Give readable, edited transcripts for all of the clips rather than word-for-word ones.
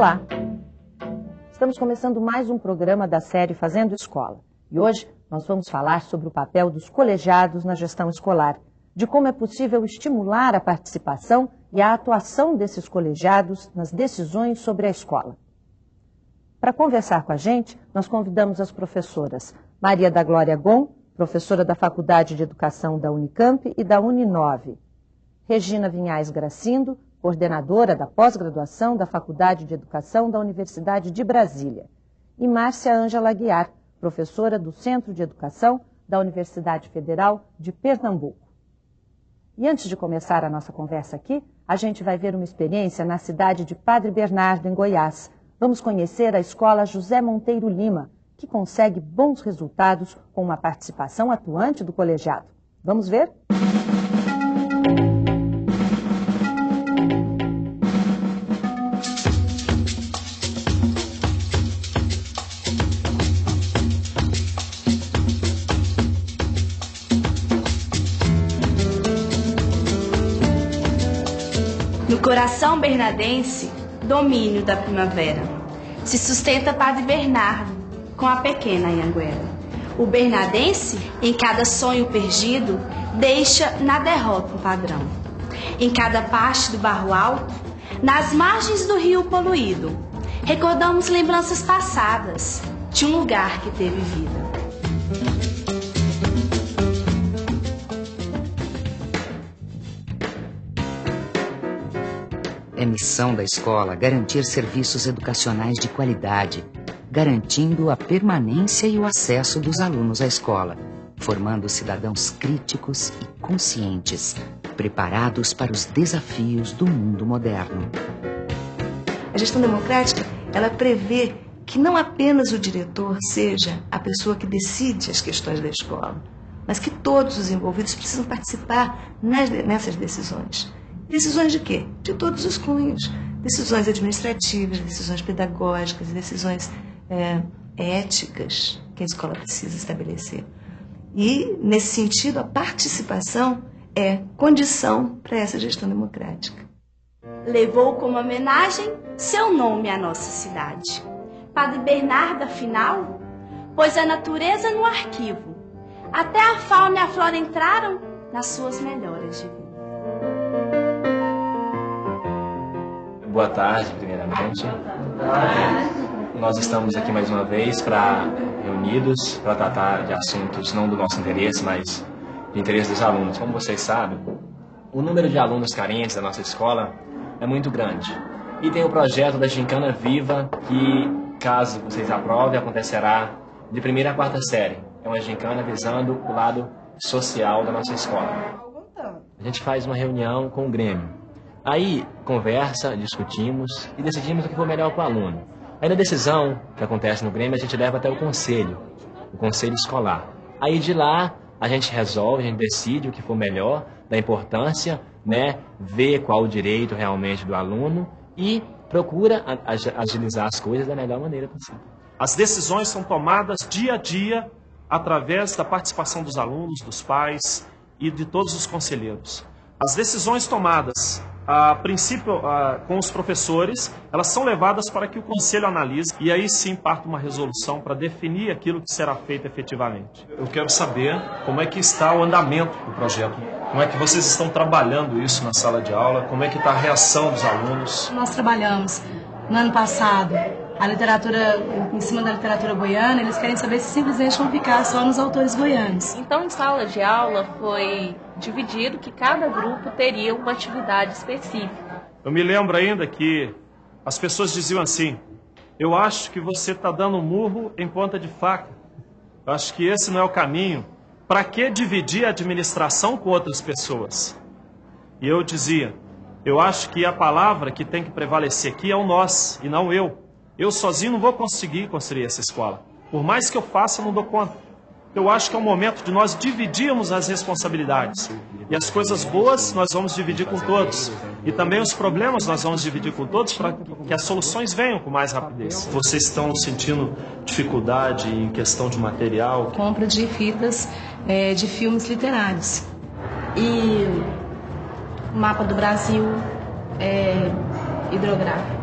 Olá! Estamos começando mais um programa da série Fazendo Escola. E hoje nós vamos falar sobre o papel dos colegiados na gestão escolar, de como é possível estimular a participação e a atuação desses colegiados nas decisões sobre a escola. Para conversar com a gente, nós convidamos as professoras Maria da Glória Gon, professora da Faculdade de Educação da Unicamp e da Uninove, Regina Vinhais Gracindo, coordenadora da pós-graduação da Faculdade de Educação da Universidade de Brasília, e Márcia Ângela Aguiar, professora do Centro de Educação da Universidade Federal de Pernambuco. E antes de começar a nossa conversa aqui, a gente vai ver uma experiência na cidade de Padre Bernardo, em Goiás. Vamos conhecer a Escola José Monteiro Lima, que consegue bons resultados com uma participação atuante do colegiado. Vamos ver? No coração bernardense, domínio da primavera, se sustenta Padre Bernardo com a pequena Anhanguera. O bernardense, em cada sonho perdido, deixa na derrota um padrão. Em cada parte do barro alto, nas margens do rio poluído, recordamos lembranças passadas de um lugar que teve vida. É missão da escola garantir serviços educacionais de qualidade, garantindo a permanência e o acesso dos alunos à escola, formando cidadãos críticos e conscientes, preparados para os desafios do mundo moderno. A gestão democrática, ela prevê que não apenas o diretor seja a pessoa que decide as questões da escola, mas que todos os envolvidos precisam participar nessas decisões. Decisões de quê? De todos os cunhos. Decisões administrativas, decisões pedagógicas, decisões éticas que a escola precisa estabelecer. E, nesse sentido, a participação é condição para essa gestão democrática. Levou como homenagem seu nome à nossa cidade. Padre Bernardo, afinal, pôs a natureza no arquivo. Até a fauna e a flora entraram nas suas melhoras de vida. Boa tarde, primeiramente. Nós estamos aqui mais uma vez reunidos para tratar de assuntos não do nosso interesse, mas de interesse dos alunos. Como vocês sabem, o número de alunos carentes da nossa escola é muito grande. E tem o projeto da Gincana Viva, que, caso vocês aprovem, acontecerá de 1ª a 4ª série. É uma gincana visando o lado social da nossa escola. A gente faz uma reunião com o Grêmio. Aí, conversa, discutimos e decidimos o que for melhor para o aluno. Aí, na decisão que acontece no Grêmio, a gente leva até o conselho escolar. Aí, de lá, a gente resolve, a gente decide o que for melhor, da importância, né, ver qual o direito realmente do aluno e procura agilizar as coisas da melhor maneira possível. As decisões são tomadas dia a dia através da participação dos alunos, dos pais e de todos os conselheiros. As decisões tomadas a princípio, com os professores, elas são levadas para que o conselho analise e aí sim parta uma resolução para definir aquilo que será feito efetivamente. Eu quero saber como é que está o andamento do projeto, como é que vocês estão trabalhando isso na sala de aula, como é que está a reação dos alunos. Nós trabalhamos no ano passado a literatura, em cima da literatura goiana, eles querem saber se simplesmente vão ficar só nos autores goianos. Então, em sala de aula foi dividido que cada grupo teria uma atividade específica. Eu me lembro ainda que as pessoas diziam assim: eu acho que você está dando um murro em ponta de faca. Eu acho que esse não é o caminho. Para que dividir a administração com outras pessoas? E eu dizia: eu acho que a palavra que tem que prevalecer aqui é o nós e não eu. Eu sozinho não vou conseguir construir essa escola. Por mais que eu faça, eu não dou conta. Eu acho que é um momento de nós dividirmos as responsabilidades. E as coisas boas nós vamos dividir com todos. E também os problemas nós vamos dividir com todos para que as soluções venham com mais rapidez. Vocês estão sentindo dificuldade em questão de material? Compra de fitas de filmes literários. E o mapa do Brasil hidrográfico.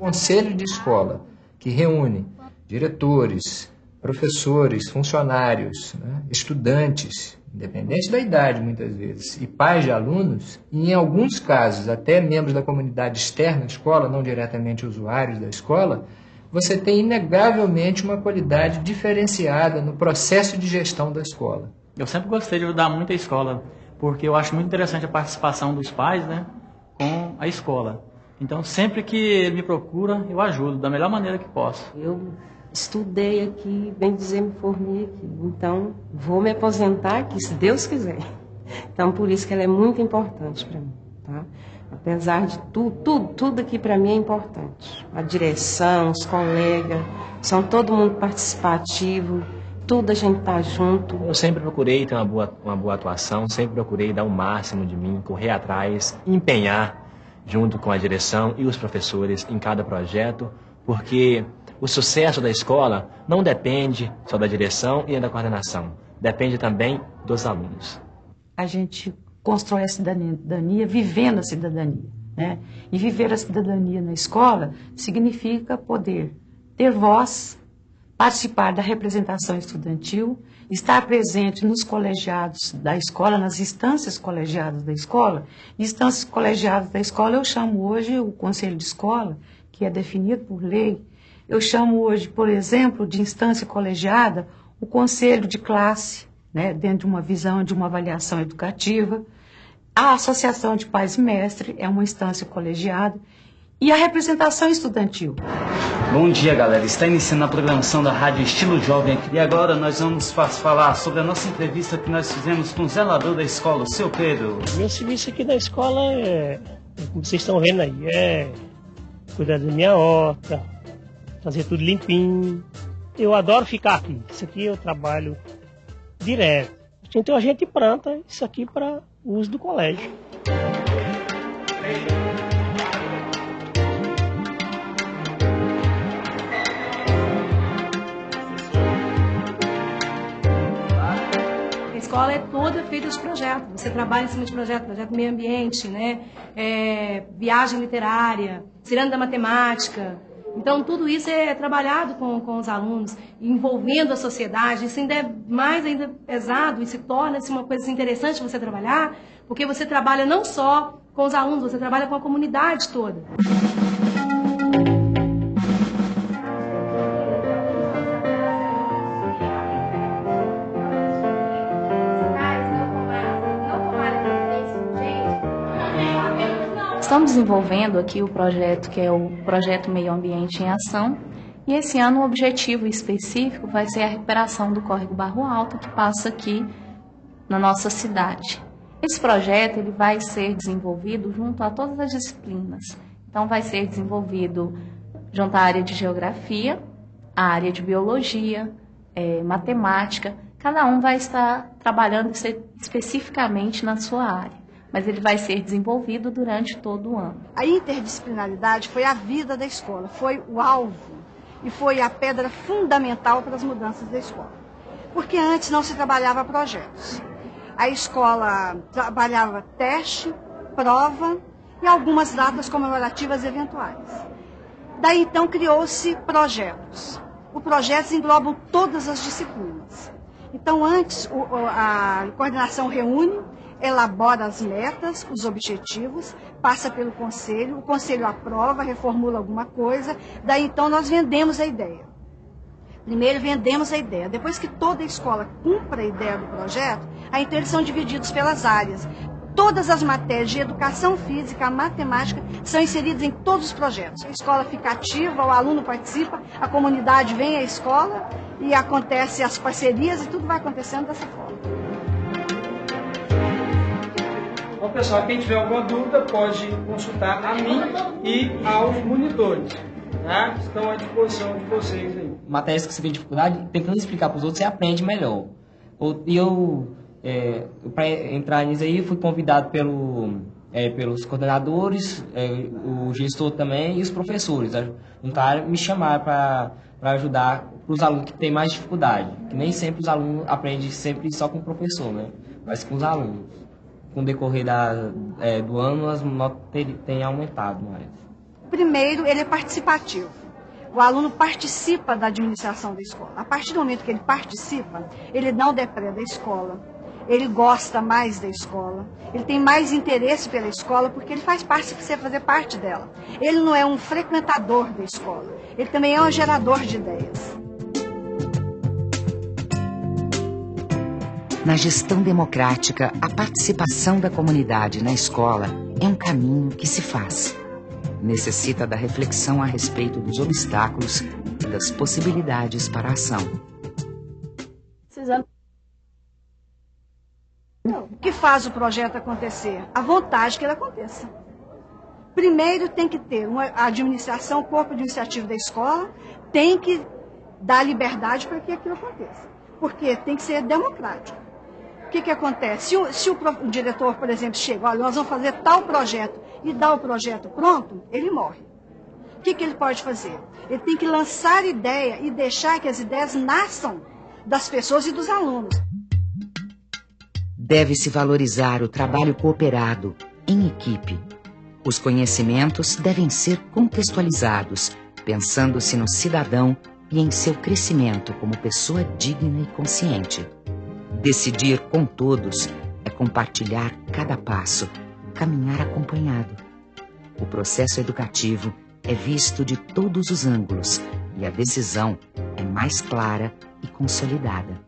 conselho de escola, que reúne diretores, professores, funcionários, né, estudantes, independente da idade muitas vezes, e pais de alunos, e em alguns casos até membros da comunidade externa à escola, não diretamente usuários da escola, você tem inegavelmente uma qualidade diferenciada no processo de gestão da escola. Eu sempre gostei de ajudar muito a escola, porque eu acho muito interessante a participação dos pais, né, com a escola. Então, sempre que ele me procura, eu ajudo da melhor maneira que posso. Eu estudei aqui, bem dizer, me formei aqui. Então, vou me aposentar aqui, se Deus quiser. Então, por isso que ela é muito importante para mim, tá? Apesar de tudo aqui para mim é importante. A direção, os colegas, são todo mundo participativo, tudo a gente tá junto. Eu sempre procurei ter uma boa atuação, sempre procurei dar o máximo de mim, correr atrás, empenhar junto com a direção e os professores em cada projeto, porque o sucesso da escola não depende só da direção e da coordenação, depende também dos alunos. A gente constrói a cidadania vivendo a cidadania, né? E viver a cidadania na escola significa poder ter voz, participar da representação estudantil, estar presente nos colegiados da escola, nas instâncias colegiadas da escola. Instâncias colegiadas da escola eu chamo hoje o conselho de escola, que é definido por lei. Eu chamo hoje, por exemplo, de instância colegiada, o conselho de classe, né, dentro de uma visão de uma avaliação educativa. A associação de pais e mestres é uma instância colegiada. E a representação estudantil. Bom dia, galera. Está iniciando a programação da Rádio Estilo Jovem. E agora nós vamos falar sobre a nossa entrevista que nós fizemos com o zelador da escola, o seu Pedro. Meu serviço aqui da escola como vocês estão vendo aí, cuidar da minha horta, fazer tudo limpinho. Eu adoro ficar aqui. Isso aqui eu trabalho direto. Então a gente planta isso aqui para uso do colégio. A escola é toda feita de projeto. Você trabalha em cima de projeto meio ambiente, né? Viagem literária, ciranda da matemática. Então, tudo isso é trabalhado com os alunos, envolvendo a sociedade. Isso ainda é mais ainda pesado e se torna-se uma coisa interessante você trabalhar, porque você trabalha não só com os alunos, você trabalha com a comunidade toda. Estamos desenvolvendo aqui o projeto que é o Projeto Meio Ambiente em Ação, e esse ano o objetivo específico vai ser a recuperação do córrego Barro Alto, que passa aqui na nossa cidade. Esse projeto ele vai ser desenvolvido junto a todas as disciplinas. Então vai ser desenvolvido junto à área de geografia, a área de biologia, matemática. Cada um vai estar trabalhando especificamente na sua área, mas ele vai ser desenvolvido durante todo o ano. A interdisciplinaridade foi a vida da escola, foi o alvo e foi a pedra fundamental para as mudanças da escola. Porque antes não se trabalhava projetos. A escola trabalhava teste, prova e algumas datas comemorativas eventuais. Daí então criou-se projetos. Os projetos englobam todas as disciplinas. Então antes a coordenação reúne, elabora as metas, os objetivos, passa pelo conselho, o conselho aprova, reformula alguma coisa, daí então nós vendemos a ideia. Primeiro vendemos a ideia, depois que toda a escola cumpra a ideia do projeto, aí então eles são divididos pelas áreas. Todas as matérias de educação física, matemática, são inseridas em todos os projetos. A escola fica ativa, o aluno participa, a comunidade vem à escola e acontece as parcerias e tudo vai acontecendo dessa forma. Bom, pessoal, quem tiver alguma dúvida pode consultar a mim e aos monitores, tá? Estão à disposição de vocês aí. Matérias que você tem dificuldade, tentando explicar para os outros, você aprende melhor. E para entrar nisso aí, fui convidado pelos coordenadores, o gestor também e os professores. Um cara me chamaram para ajudar os alunos que têm mais dificuldade. Que nem sempre os alunos aprendem sempre só com o professor, né? Mas com os alunos. Com o decorrer do ano, as notas têm aumentado mais. Primeiro, ele é participativo. O aluno participa da administração da escola. A partir do momento que ele participa, ele não depreda a escola, ele gosta mais da escola, ele tem mais interesse pela escola, porque ele faz parte, precisa fazer parte dela. Ele não é um frequentador da escola, ele também é um gerador de ideias. Na gestão democrática, a participação da comunidade na escola é um caminho que se faz. Necessita da reflexão a respeito dos obstáculos e das possibilidades para a ação. O que faz o projeto acontecer? A vontade que ele aconteça. Primeiro tem que ter a administração, o corpo administrativo da escola, tem que dar liberdade para que aquilo aconteça. Porque tem que ser democrático. O que acontece? Se o diretor, por exemplo, chega, olha, nós vamos fazer tal projeto e dá o projeto pronto, ele morre. O que ele pode fazer? Ele tem que lançar ideia e deixar que as ideias nasçam das pessoas e dos alunos. Deve-se valorizar o trabalho cooperado, em equipe. Os conhecimentos devem ser contextualizados, pensando-se no cidadão e em seu crescimento como pessoa digna e consciente. Decidir com todos é compartilhar cada passo, caminhar acompanhado. O processo educativo é visto de todos os ângulos e a decisão é mais clara e consolidada.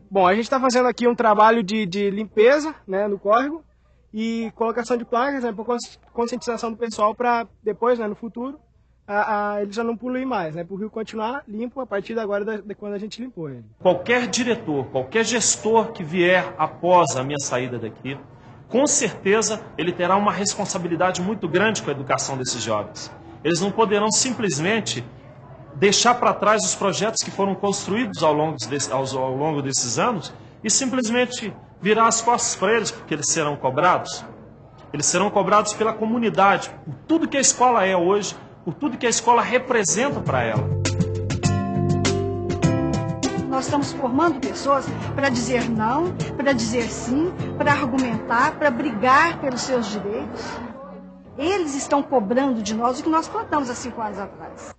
Bom, a gente está fazendo aqui um trabalho de limpeza, né, no córrego e colocação de placas, né, por conscientização do pessoal para depois, né, no futuro, ele já não poluir mais, né, para o rio continuar limpo a partir de agora de quando a gente limpou ele. Qualquer diretor, qualquer gestor que vier após a minha saída daqui, com certeza ele terá uma responsabilidade muito grande com a educação desses jovens. Eles não poderão simplesmente deixar para trás os projetos que foram construídos ao longo desses anos e simplesmente virar as costas para eles, porque eles serão cobrados. Eles serão cobrados pela comunidade, por tudo que a escola é hoje, por tudo que a escola representa para ela. Nós estamos formando pessoas para dizer não, para dizer sim, para argumentar, para brigar pelos seus direitos. Eles estão cobrando de nós o que nós plantamos há 5 anos atrás.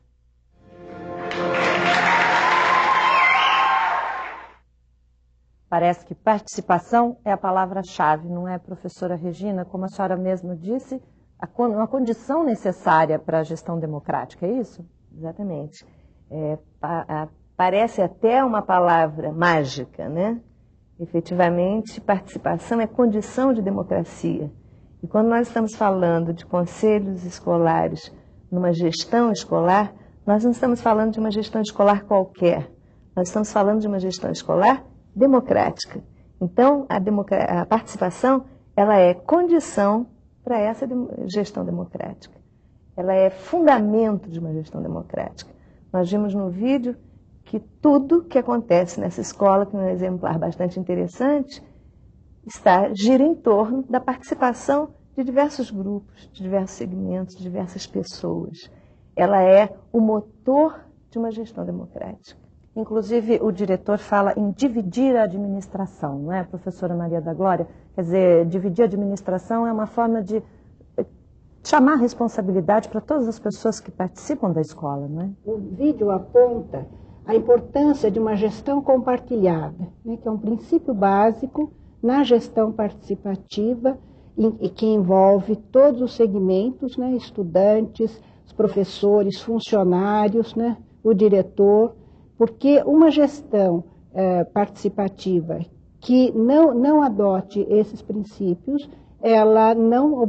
Parece que participação é a palavra-chave, não é, professora Regina? Como a senhora mesma disse, uma condição necessária para a gestão democrática, é isso? Exatamente. Parece até uma palavra mágica, né? Efetivamente, participação é condição de democracia. E quando nós estamos falando de conselhos escolares numa gestão escolar, nós não estamos falando de uma gestão escolar qualquer. Nós estamos falando de uma gestão escolar democrática. Então, a participação, ela é condição para essa gestão democrática. Ela é fundamento de uma gestão democrática. Nós vimos no vídeo que tudo que acontece nessa escola, que é um exemplar bastante interessante, gira em torno da participação de diversos grupos, de diversos segmentos, de diversas pessoas. Ela é o motor de uma gestão democrática. Inclusive, o diretor fala em dividir a administração, não é, professora Maria da Glória? Quer dizer, dividir a administração é uma forma de chamar a responsabilidade para todas as pessoas que participam da escola, não é? O vídeo aponta a importância de uma gestão compartilhada, né, que é um princípio básico na gestão participativa e que envolve todos os segmentos, né, estudantes, os professores, funcionários, né, o diretor, porque uma gestão participativa que não adote esses princípios, ela não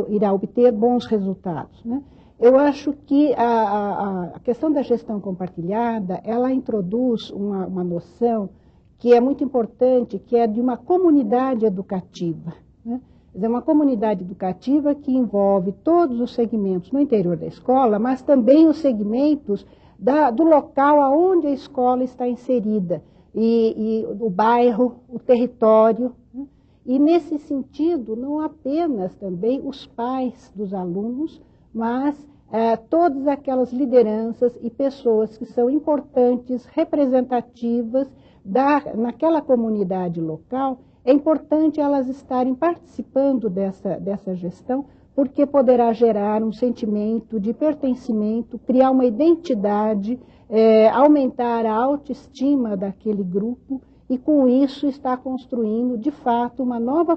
irá obter bons resultados, né? Eu acho que a questão da gestão compartilhada, ela introduz uma noção que é muito importante, que é de uma comunidade educativa, né? É uma comunidade educativa que envolve todos os segmentos no interior da escola, mas também os segmentos do local aonde a escola está inserida, e o bairro, o território, né? E nesse sentido, não apenas também os pais dos alunos, mas todas aquelas lideranças e pessoas que são importantes, representativas naquela comunidade local, é importante elas estarem participando dessa gestão, porque poderá gerar um sentimento de pertencimento, criar uma identidade, aumentar a autoestima daquele grupo e, com isso, está construindo, de fato, uma nova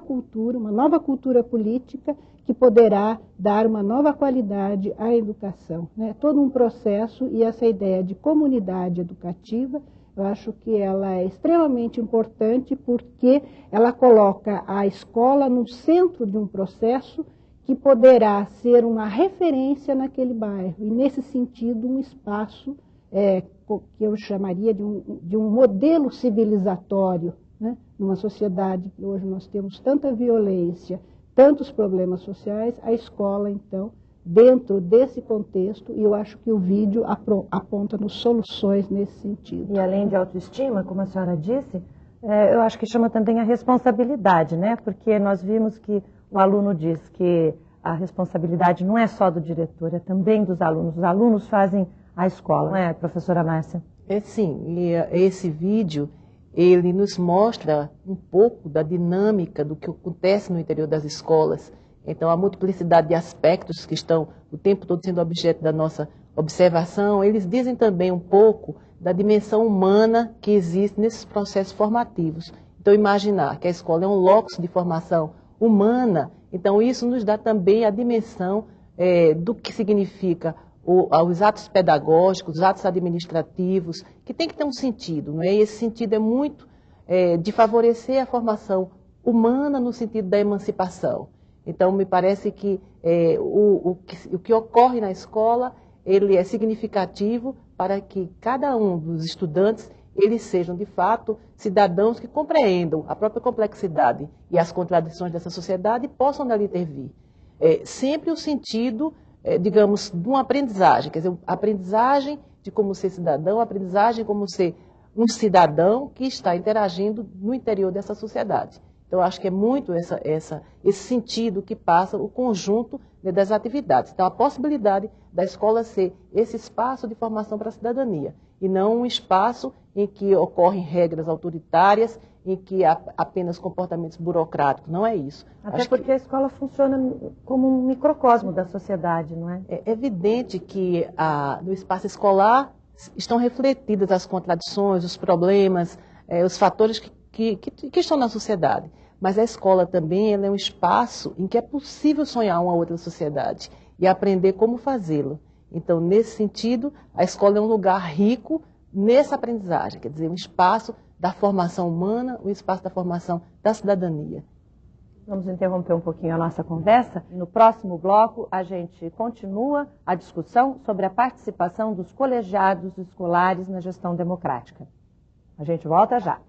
cultura política que poderá dar uma nova qualidade à educação, né? Todo um processo, e essa ideia de comunidade educativa, eu acho que ela é extremamente importante porque ela coloca a escola no centro de um processo que poderá ser uma referência naquele bairro, e nesse sentido um espaço que eu chamaria de um modelo civilizatório, né? Numa sociedade que hoje nós temos tanta violência, tantos problemas sociais, a escola, então, dentro desse contexto, e eu acho que o vídeo aponta-nos soluções nesse sentido. E além de autoestima, como a senhora disse, eu acho que chama também a responsabilidade, né? Porque nós vimos que o aluno diz que a responsabilidade não é só do diretor, é também dos alunos. Os alunos fazem a escola, não é, professora Márcia? Sim, e esse vídeo, ele nos mostra um pouco da dinâmica do que acontece no interior das escolas. Então, a multiplicidade de aspectos que estão o tempo todo sendo objeto da nossa observação, eles dizem também um pouco da dimensão humana que existe nesses processos formativos. Então, imaginar que a escola é um locus de formação humana, então isso nos dá também a dimensão do que significa os atos pedagógicos, os atos administrativos, que tem que ter um sentido, não é? E esse sentido é muito de favorecer a formação humana no sentido da emancipação. Então, me parece que o que ocorre na escola, ele é significativo para que cada um dos estudantes, eles sejam, de fato, cidadãos que compreendam a própria complexidade e as contradições dessa sociedade e possam dali intervir. Sempre o sentido, digamos, de uma aprendizagem, quer dizer, aprendizagem de como ser cidadão, aprendizagem de como ser um cidadão que está interagindo no interior dessa sociedade. Então, eu acho que é muito esse sentido que passa o conjunto das atividades. Então, a possibilidade da escola ser esse espaço de formação para a cidadania, e não um espaço em que ocorrem regras autoritárias, em que há apenas comportamentos burocráticos. Não é isso. Até porque a escola funciona como um microcosmo da sociedade, não é? É evidente que no espaço escolar estão refletidas as contradições, os problemas, os fatores que estão na sociedade. Mas a escola também ela é um espaço em que é possível sonhar uma outra sociedade e aprender como fazê-lo. Então, nesse sentido, a escola é um lugar rico nessa aprendizagem, quer dizer, um espaço da formação humana, um espaço da formação da cidadania. Vamos interromper um pouquinho a nossa conversa. No próximo bloco, a gente continua a discussão sobre a participação dos colegiados escolares na gestão democrática. A gente volta já.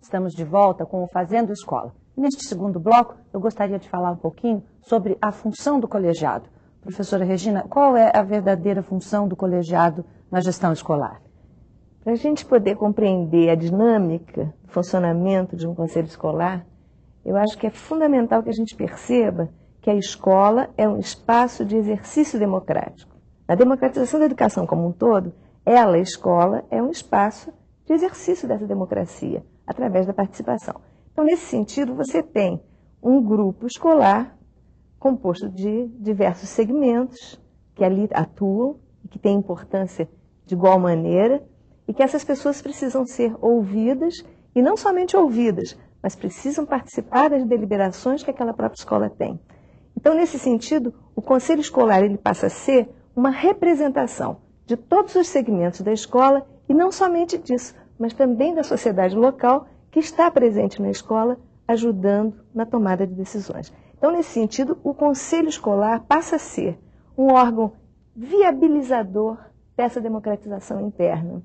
Estamos de volta com o Fazendo Escola. Neste segundo bloco, eu gostaria de falar um pouquinho sobre a função do colegiado. Professora Regina, qual é a verdadeira função do colegiado na gestão escolar? Para a gente poder compreender a dinâmica, o funcionamento de um conselho escolar, eu acho que é fundamental que a gente perceba que a escola é um espaço de exercício democrático. Na democratização da educação como um todo, a escola, é um espaço de exercício dessa democracia, através da participação. Então, nesse sentido, você tem um grupo escolar composto de diversos segmentos que ali atuam e que têm importância de igual maneira e que essas pessoas precisam ser ouvidas e não somente ouvidas, mas precisam participar das deliberações que aquela própria escola tem. Então, nesse sentido, o conselho escolar ele passa a ser uma representação de todos os segmentos da escola e não somente disso, mas também da sociedade local que está presente na escola, ajudando na tomada de decisões. Então, nesse sentido, o conselho escolar passa a ser um órgão viabilizador dessa democratização interna.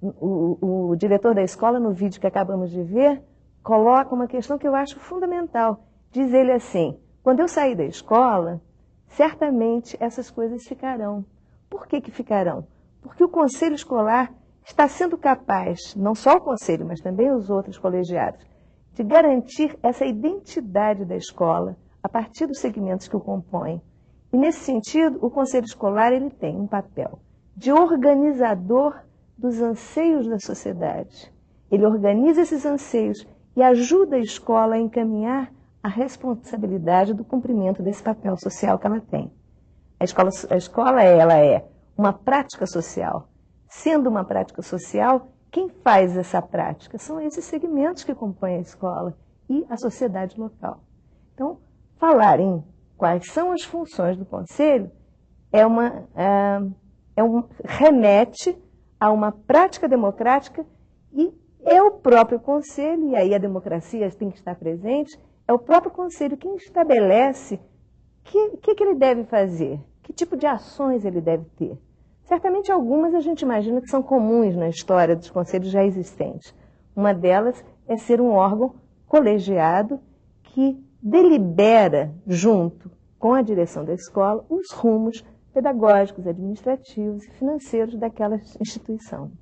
O diretor da escola, no vídeo que acabamos de ver, coloca uma questão que eu acho fundamental. Diz ele assim: quando eu sair da escola, certamente essas coisas ficarão. Por que ficarão? Porque o conselho escolar está sendo capaz, não só o conselho, mas também os outros colegiados, de garantir essa identidade da escola a partir dos segmentos que o compõem. E, nesse sentido, o conselho escolar ele tem um papel de organizador dos anseios da sociedade. Ele organiza esses anseios e ajuda a escola a encaminhar a responsabilidade do cumprimento desse papel social que ela tem. A escola ela é uma prática social. Sendo uma prática social, quem faz essa prática? São esses segmentos que compõem a escola e a sociedade local. Então, falar em quais são as funções do conselho remete a uma prática democrática e é o próprio conselho, e aí a democracia tem que estar presente, é o próprio conselho quem estabelece o que ele deve fazer, que tipo de ações ele deve ter. Certamente algumas a gente imagina que são comuns na história dos conselhos já existentes. Uma delas é ser um órgão colegiado que delibera, junto com a direção da escola, os rumos pedagógicos, administrativos e financeiros daquela instituição.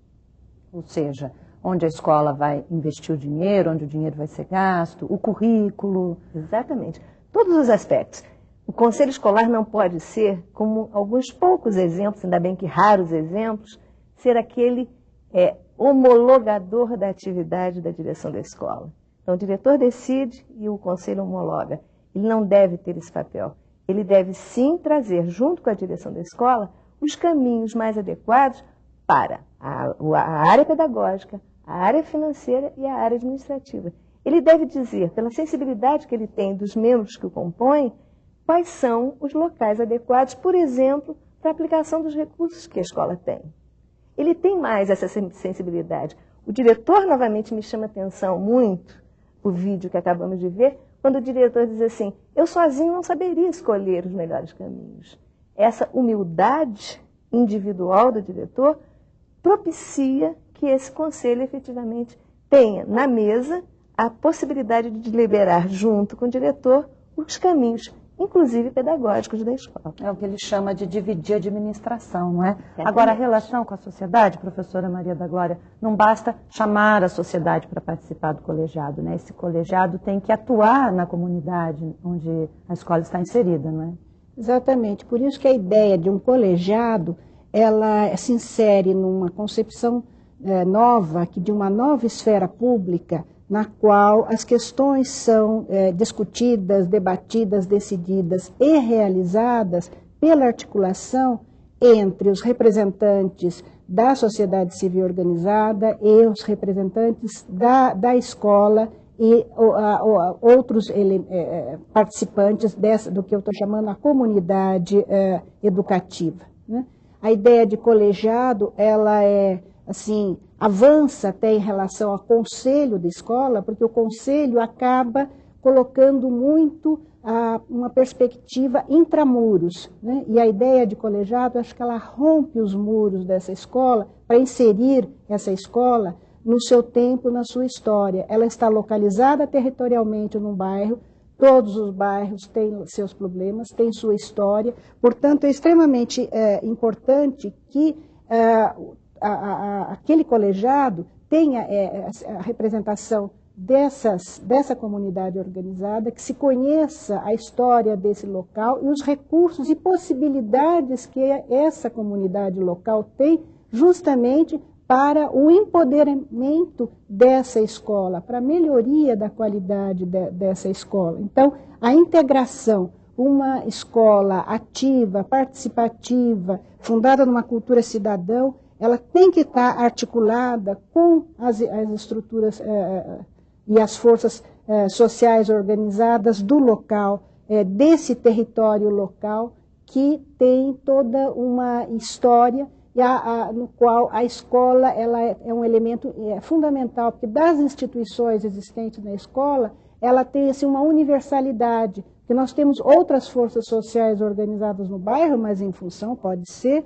Ou seja, onde a escola vai investir o dinheiro, onde o dinheiro vai ser gasto, o currículo. Exatamente. Todos os aspectos. O conselho escolar não pode ser, como alguns poucos exemplos, ainda bem que raros exemplos, ser aquele homologador da atividade da direção da escola. Então, o diretor decide e o conselho homologa. Ele não deve ter esse papel. Ele deve, sim, trazer, junto com a direção da escola, os caminhos mais adequados para a área pedagógica, a área financeira e a área administrativa. Ele deve dizer, pela sensibilidade que ele tem dos membros que o compõem, quais são os locais adequados, por exemplo, para a aplicação dos recursos que a escola tem. Ele tem mais essa sensibilidade. O diretor, novamente, me chama a atenção muito, o vídeo que acabamos de ver, quando o diretor diz assim, eu sozinho não saberia escolher os melhores caminhos. Essa humildade individual do diretor propicia que esse conselho efetivamente tenha na mesa a possibilidade de deliberar junto com o diretor os caminhos, inclusive pedagógicos da escola. É o que ele chama de dividir a administração, não é? Agora, a relação com a sociedade, professora Maria da Glória, não basta chamar a sociedade para participar do colegiado, né? Esse colegiado tem que atuar na comunidade onde a escola está inserida, não é? Exatamente. Por isso que a ideia de um colegiado, ela se insere numa concepção nova, de uma nova esfera pública, na qual as questões são discutidas, debatidas, decididas e realizadas pela articulação entre os representantes da sociedade civil organizada e os representantes da escola e outros participantes do que eu estou chamando a comunidade educativa, né? A ideia de colegiado, ela avança até em relação ao conselho da escola, porque o conselho acaba colocando muito uma perspectiva intramuros, né? E a ideia de colegiado, acho que ela rompe os muros dessa escola para inserir essa escola no seu tempo, na sua história. Ela está localizada territorialmente num bairro, todos os bairros têm seus problemas, têm sua história, portanto é extremamente importante que aquele colegiado tenha a representação dessa comunidade organizada, que se conheça a história desse local e os recursos e possibilidades que essa comunidade local tem justamente para o empoderamento dessa escola, para a melhoria da qualidade dessa escola. Então, a integração, uma escola ativa, participativa, fundada numa cultura cidadã, ela tem que estar articulada com as estruturas e as forças sociais organizadas do local, desse território local, que tem toda uma história no qual a escola ela é um elemento fundamental, porque das instituições existentes na escola, ela tem uma universalidade, que nós temos outras forças sociais organizadas no bairro, mas em função, pode ser,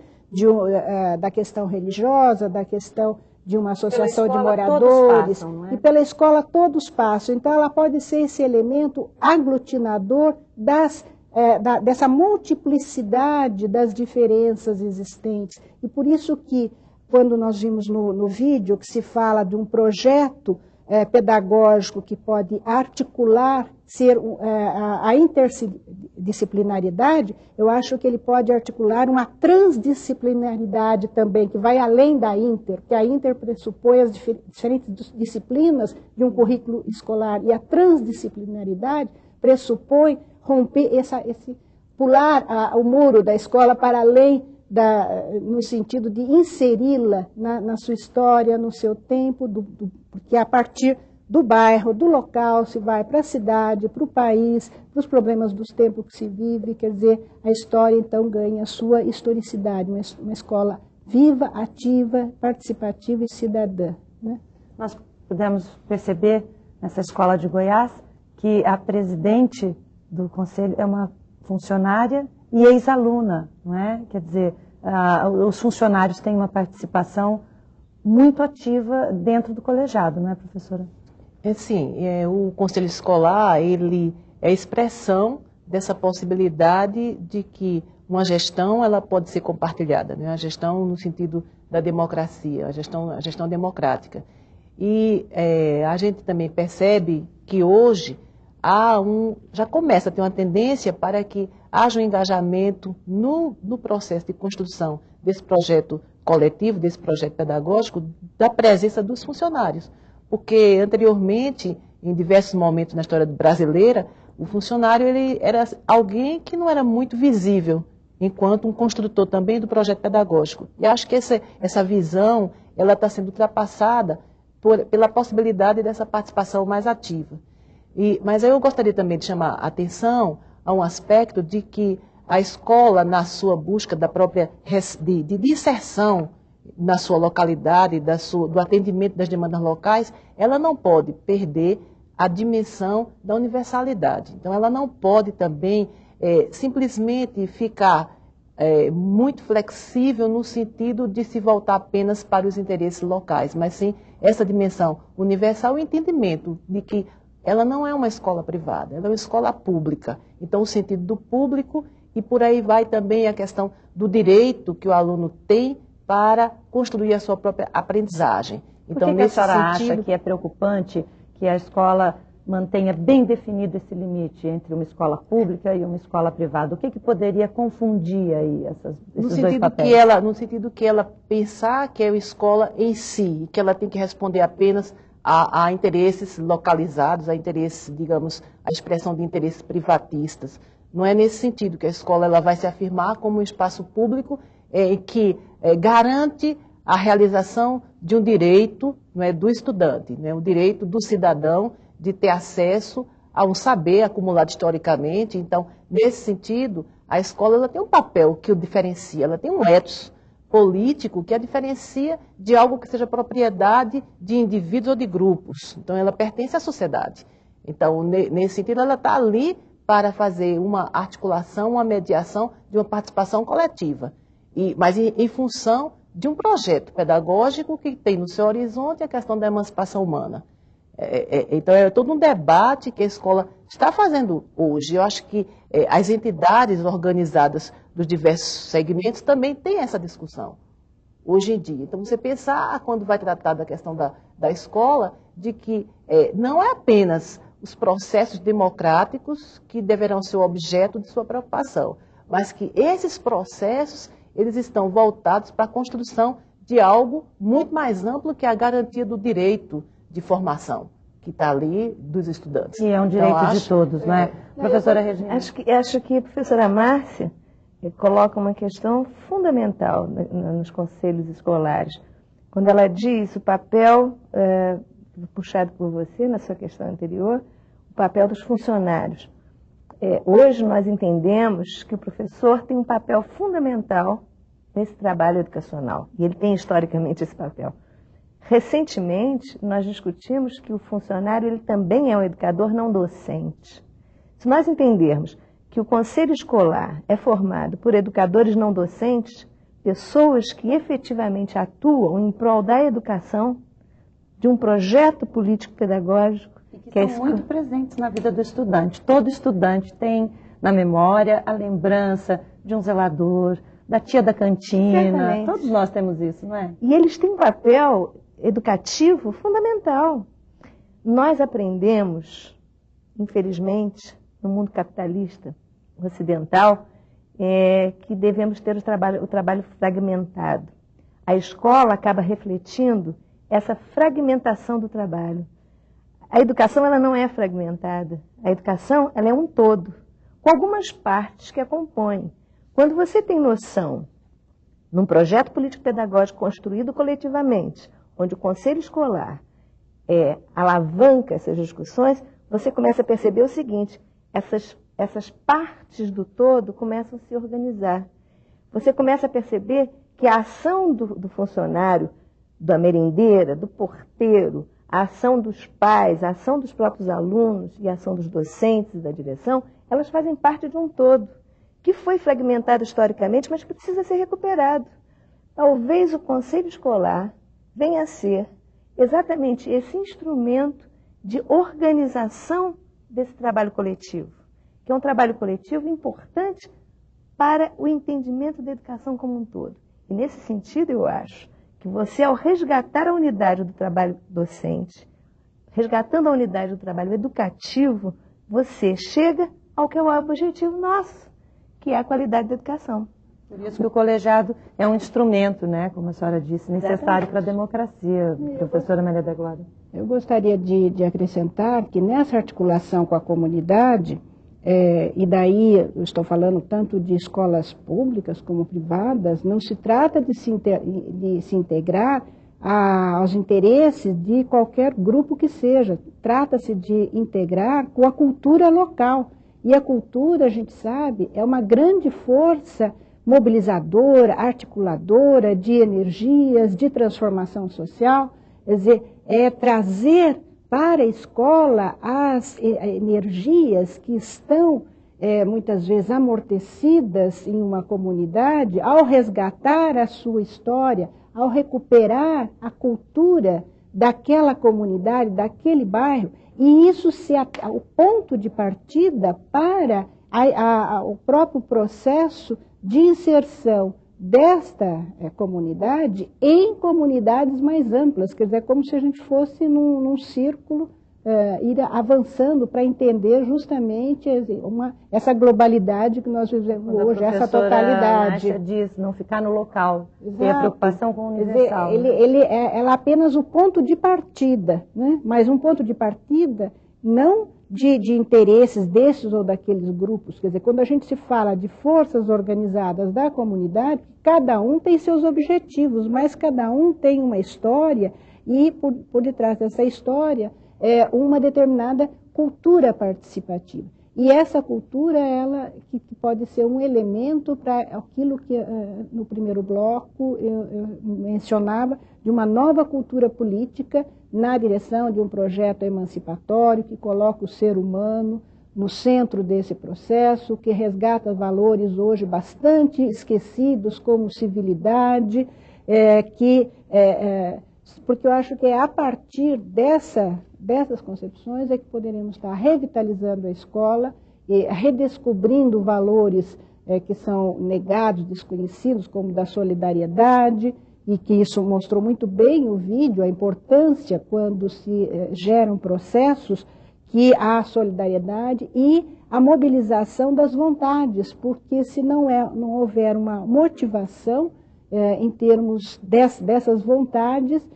da questão religiosa, da questão de uma associação de moradores, passam, não é? E pela escola todos passam. Então, ela pode ser esse elemento aglutinador dessa multiplicidade das diferenças existentes. E por isso que quando nós vimos no vídeo que se fala de um projeto pedagógico que pode articular, ser a interdisciplinaridade, eu acho que ele pode articular uma transdisciplinaridade também, que vai além da inter, que a inter pressupõe as diferentes disciplinas de um currículo escolar, e a transdisciplinaridade pressupõe romper pular o muro da escola para além no sentido de inseri-la na sua história, no seu tempo, porque a partir do bairro, do local, se vai para a cidade, para o país, para os problemas dos tempos que se vive, quer dizer, a história então ganha a sua historicidade, uma escola viva, ativa, participativa e cidadã. Né? Nós pudemos perceber nessa escola de Goiás que a presidente do conselho é uma funcionária e ex-aluna, não é? Quer dizer, os funcionários têm uma participação muito ativa dentro do colegiado, não é, professora? Sim, o conselho escolar, ele é a expressão dessa possibilidade de que uma gestão ela pode ser compartilhada, né? A gestão no sentido da democracia, a gestão democrática. E a gente também percebe que hoje já começa a ter uma tendência para que haja um engajamento no processo de construção desse projeto coletivo, desse projeto pedagógico, da presença dos funcionários. Porque anteriormente, em diversos momentos na história brasileira, o funcionário ele era alguém que não era muito visível, enquanto um construtor também do projeto pedagógico. E acho que essa visão ela está sendo ultrapassada pela possibilidade dessa participação mais ativa. Mas aí eu gostaria também de chamar a atenção a um aspecto de que a escola, na sua busca de inserção na sua localidade, do atendimento das demandas locais, ela não pode perder a dimensão da universalidade. Então, ela não pode também simplesmente ficar muito flexível no sentido de se voltar apenas para os interesses locais, mas sim essa dimensão universal e o entendimento de que ela não é uma escola privada, ela é uma escola pública. Então, o sentido do público, e por aí vai também a questão do direito que o aluno tem para construir a sua própria aprendizagem. Então, Por que a senhora acha que é preocupante que a escola mantenha bem definido esse limite entre uma escola pública e uma escola privada? O que poderia confundir aí esses dois papéis? No sentido que ela pensar que é a escola em si, que ela tem que responder apenas a interesses localizados, a interesses, digamos, a expressão de interesses privatistas. Não é nesse sentido que a escola ela vai se afirmar como um espaço público que garante a realização de um direito, não é, do estudante, né, o direito do cidadão de ter acesso a um saber acumulado historicamente. Então, nesse sentido, a escola ela tem um papel que o diferencia, ela tem um ethos político que a diferencia de algo que seja propriedade de indivíduos ou de grupos. Então, ela pertence à sociedade. Então, nesse sentido, ela está ali para fazer uma articulação, uma mediação de uma participação coletiva, mas em função de um projeto pedagógico que tem no seu horizonte a questão da emancipação humana. Então, é todo um debate que a escola está fazendo hoje. Eu acho que as entidades organizadas dos diversos segmentos também têm essa discussão hoje em dia. Então, você pensar, quando vai tratar da questão da escola, de que não é apenas os processos democráticos que deverão ser o objeto de sua preocupação, mas que esses processos eles estão voltados para a construção de algo muito mais amplo que a garantia do direito de formação, que está ali dos estudantes. E é um direito de todos, não é? Professora Regina. Acho que a professora Márcia coloca uma questão fundamental nos conselhos escolares. Quando ela diz o papel, puxado por você na sua questão anterior, o papel dos funcionários. Hoje nós entendemos que o professor tem um papel fundamental nesse trabalho educacional, e ele tem historicamente esse papel. Recentemente, nós discutimos que o funcionário ele também é um educador não docente. Se nós entendermos que o conselho escolar é formado por educadores não docentes, pessoas que efetivamente atuam em prol da educação, de um projeto político-pedagógico, que são muito presentes na vida do estudante. Todo estudante tem na memória a lembrança de um zelador, da tia da cantina. Certamente. Todos nós temos isso, não é? E eles têm um papel educativo fundamental. Nós aprendemos, infelizmente, no mundo capitalista ocidental, que devemos ter o trabalho fragmentado. A escola acaba refletindo essa fragmentação do trabalho. A educação ela não é fragmentada. A educação ela é um todo, com algumas partes que a compõem. Quando você tem noção, num projeto político-pedagógico construído coletivamente, onde o conselho escolar alavanca essas discussões, você começa a perceber o seguinte: essas partes do todo começam a se organizar. Você começa a perceber que a ação do funcionário, da merendeira, do porteiro, a ação dos pais, a ação dos próprios alunos e a ação dos docentes e da direção, elas fazem parte de um todo, que foi fragmentado historicamente, mas que precisa ser recuperado. Talvez o conselho escolar venha a ser exatamente esse instrumento de organização desse trabalho coletivo, que é um trabalho coletivo importante para o entendimento da educação como um todo. E nesse sentido, eu acho que você, ao resgatar a unidade do trabalho docente, resgatando a unidade do trabalho educativo, você chega ao que é o objetivo nosso, que é a qualidade da educação. Por isso que o colegiado é um instrumento, né, como a senhora disse, necessário para a democracia, professora Maria da Glória. Eu gostaria de acrescentar que nessa articulação com a comunidade, e daí eu estou falando tanto de escolas públicas como privadas, não se trata de se integrar aos interesses de qualquer grupo que seja. Trata-se de integrar com a cultura local. E a cultura, a gente sabe, é uma grande força mobilizadora, articuladora de energias, de transformação social. Quer dizer, é trazer para a escola as energias que estão muitas vezes amortecidas em uma comunidade, ao resgatar a sua história, ao recuperar a cultura daquela comunidade, daquele bairro, e isso o ponto de partida para o próprio processo de inserção desta comunidade em comunidades mais amplas. Quer dizer, é como se a gente fosse num círculo, ir avançando para entender justamente essa globalidade que nós vivemos hoje, essa totalidade. A diz, não ficar no local, ter a preocupação com o universal. Quer dizer, ela é apenas o ponto de partida, né? Mas um ponto de partida não de interesses desses ou daqueles grupos. Quer dizer, quando a gente se fala de forças organizadas da comunidade, cada um tem seus objetivos, mas cada um tem uma história e por detrás dessa história uma determinada cultura participativa. E essa cultura, ela que pode ser um elemento para aquilo que no primeiro bloco eu mencionava, de uma nova cultura política na direção de um projeto emancipatório que coloca o ser humano no centro desse processo, que resgata valores hoje bastante esquecidos como civilidade, porque eu acho que é a partir dessas concepções é que poderemos estar revitalizando a escola e redescobrindo valores que são negados, desconhecidos, como da solidariedade, e que isso mostrou muito bem o vídeo, a importância quando se geram processos, que há solidariedade e a mobilização das vontades, porque se não houver uma motivação em termos dessas vontades,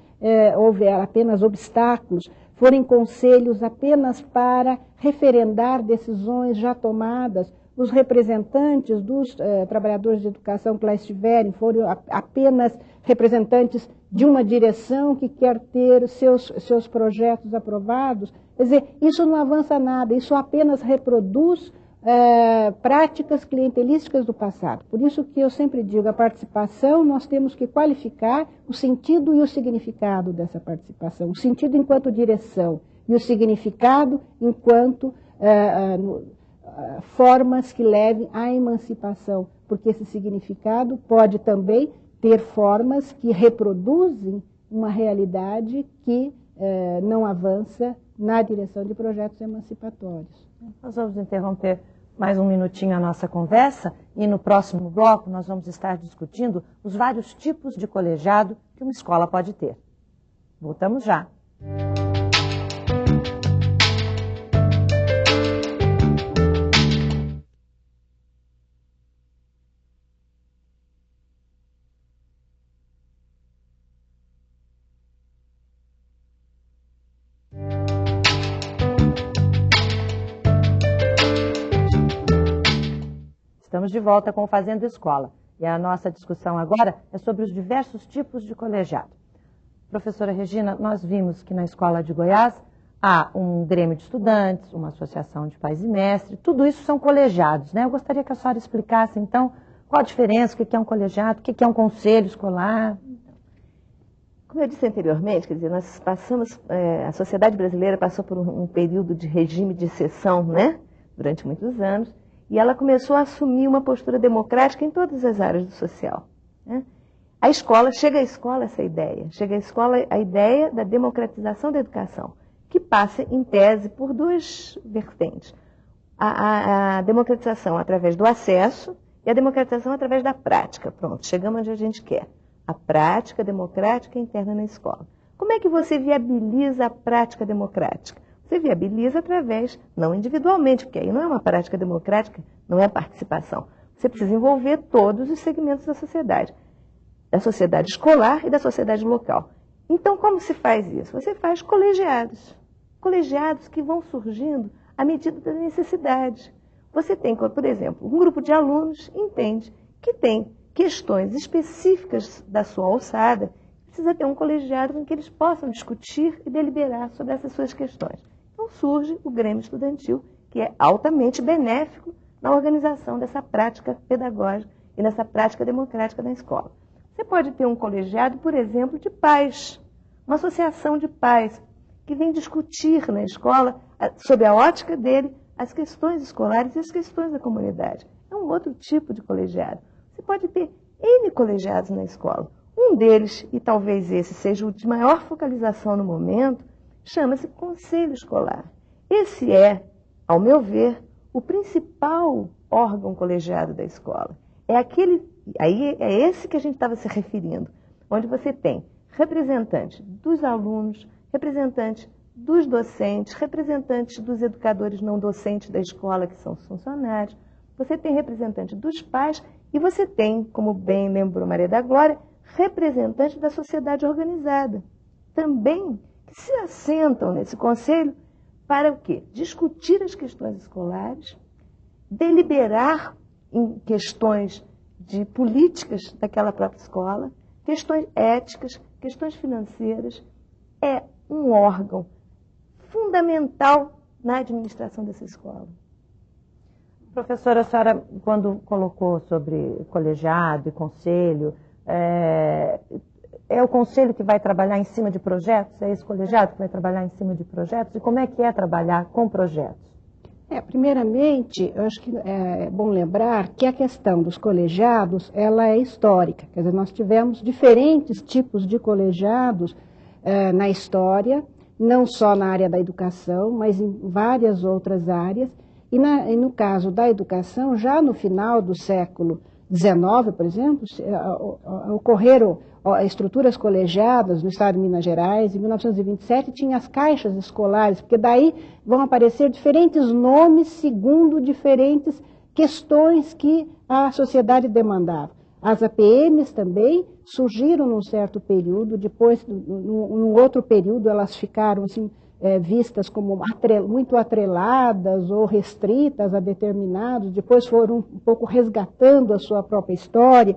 houver apenas obstáculos, forem conselhos apenas para referendar decisões já tomadas, os representantes dos trabalhadores de educação que lá estiverem forem apenas representantes de uma direção que quer ter seus projetos aprovados. Quer dizer, isso não avança nada, isso apenas reproduz práticas clientelísticas do passado. Por isso que eu sempre digo, a participação, nós temos que qualificar o sentido e o significado dessa participação. O sentido enquanto direção e o significado enquanto formas que levem à emancipação, porque esse significado pode também ter formas que reproduzem uma realidade que não avança na direção de projetos emancipatórios. Nós vamos interromper mais um minutinho a nossa conversa e no próximo bloco nós vamos estar discutindo os vários tipos de colegiado que uma escola pode ter. Voltamos já. Estamos de volta com o Fazendo Escola. E a nossa discussão agora é sobre os diversos tipos de colegiado. Professora Regina, nós vimos que na Escola de Goiás há um grêmio de estudantes, uma associação de pais e mestres, tudo isso são colegiados, né? Eu gostaria que a senhora explicasse, então, qual a diferença, o que é um colegiado, o que é um conselho escolar. Como eu disse anteriormente, quer dizer, nós passamos, a sociedade brasileira passou por um período de regime de exceção, né? Durante muitos anos. E ela começou a assumir uma postura democrática em todas as áreas do social. Né? Chega à escola essa ideia, chega à escola a ideia da democratização da educação, que passa, em tese, por duas vertentes. A democratização através do acesso e a democratização através da prática. Pronto, chegamos onde a gente quer. A prática democrática interna na escola. Como é que você viabiliza a prática democrática? Você viabiliza através, não individualmente, porque aí não é uma prática democrática, não é participação. Você precisa envolver todos os segmentos da sociedade escolar e da sociedade local. Então, como se faz isso? Você faz colegiados que vão surgindo à medida da necessidade. Você tem, por exemplo, um grupo de alunos entende que tem questões específicas da sua alçada, precisa ter um colegiado em que eles possam discutir e deliberar sobre essas suas questões. Então surge o Grêmio Estudantil, que é altamente benéfico na organização dessa prática pedagógica e nessa prática democrática da escola. Você pode ter um colegiado, por exemplo, de pais, uma associação de pais, que vem discutir na escola, sob a ótica dele, as questões escolares e as questões da comunidade. É um outro tipo de colegiado. Você pode ter N colegiados na escola. Um deles, e talvez esse seja o de maior focalização no momento, chama-se Conselho Escolar. Esse é, ao meu ver, o principal órgão colegiado da escola. É esse que a gente estava se referindo, onde você tem representantes dos alunos, representantes dos docentes, representantes dos educadores não docentes da escola, que são os funcionários, você tem representantes dos pais e você tem, como bem lembrou Maria da Glória, representantes da sociedade organizada. Também que se assentam nesse conselho para o quê? Discutir as questões escolares, deliberar em questões de políticas daquela própria escola, questões éticas, questões financeiras. É um órgão fundamental na administração dessa escola. Professora, a senhora, quando colocou sobre colegiado e conselho, é o conselho que vai trabalhar em cima de projetos? É esse colegiado que vai trabalhar em cima de projetos? E como é que é trabalhar com projetos? Primeiramente, eu acho que é bom lembrar que a questão dos colegiados, ela é histórica. Quer dizer, nós tivemos diferentes tipos de colegiados na história, não só na área da educação, mas em várias outras áreas. E no caso da educação, já no final do século XIX, por exemplo, ocorreram estruturas colegiadas no estado de Minas Gerais. Em 1927 tinha as caixas escolares, porque daí vão aparecer diferentes nomes segundo diferentes questões que a sociedade demandava. As APMs também surgiram num certo período, depois, num outro período, elas ficaram assim, vistas como muito atreladas ou restritas a determinados, depois foram um pouco resgatando a sua própria história.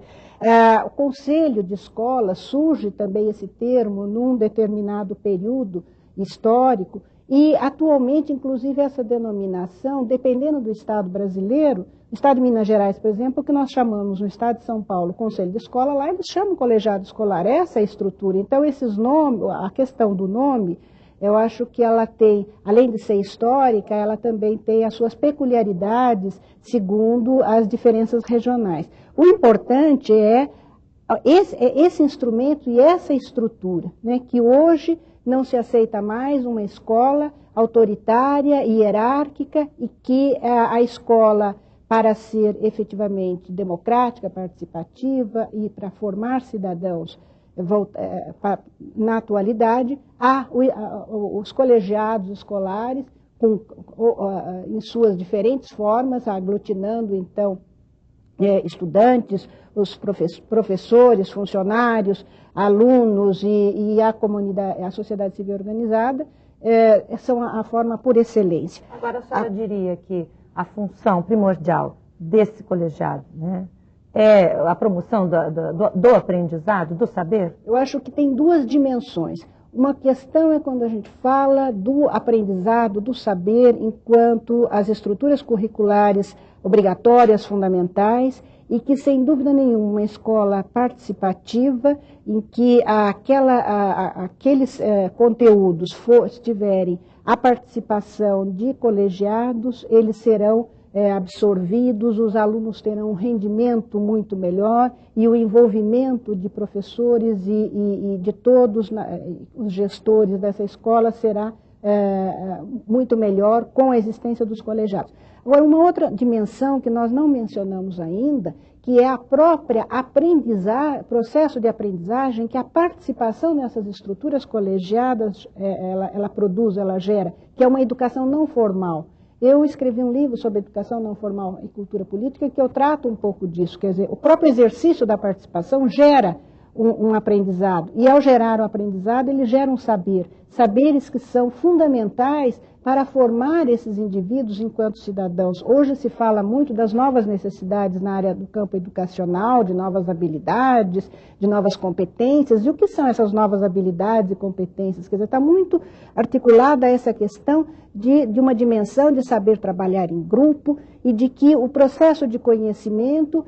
O conselho de escola, surge também esse termo num determinado período histórico, e atualmente, inclusive, essa denominação, dependendo do estado brasileiro, no estado de Minas Gerais, por exemplo, o que nós chamamos no estado de São Paulo, conselho de escola, lá eles chamam colegiado escolar, essa é a estrutura. Então, esses nomes, a questão do nome, eu acho que ela tem, além de ser histórica, ela também tem as suas peculiaridades segundo as diferenças regionais. O importante é esse instrumento e essa estrutura, né, que hoje não se aceita mais uma escola autoritária e hierárquica e que a escola, para ser efetivamente democrática, participativa e para formar cidadãos na atualidade, os colegiados escolares, em suas diferentes formas, aglutinando, então, estudantes, os professores, funcionários, alunos e a comunidade, a sociedade civil organizada, são a forma por excelência. Agora, a senhora diria que a função primordial desse colegiado, né, é a promoção do aprendizado, do saber? Eu acho que tem duas dimensões. Uma questão é quando a gente fala do aprendizado, do saber, enquanto as estruturas curriculares obrigatórias, fundamentais, e que, sem dúvida nenhuma, uma escola participativa, em que aqueles conteúdos tiverem a participação de colegiados, eles serão absorvidos, os alunos terão um rendimento muito melhor e o envolvimento de professores e de todos os gestores dessa escola será muito melhor com a existência dos colegiados. Agora, uma outra dimensão que nós não mencionamos ainda, que é a própria processo de aprendizagem, que a participação nessas estruturas colegiadas, ela produz, ela gera, que é uma educação não formal. Eu escrevi um livro sobre educação não formal e cultura política que eu trato um pouco disso, quer dizer, o próprio exercício da participação gera um aprendizado, e ao gerar o aprendizado, ele gera um saber, saberes que são fundamentais para formar esses indivíduos enquanto cidadãos. Hoje se fala muito das novas necessidades na área do campo educacional, de novas habilidades, de novas competências. E o que são essas novas habilidades e competências? Quer dizer, está muito articulada essa questão de uma dimensão de saber trabalhar em grupo e de que o processo de conhecimento,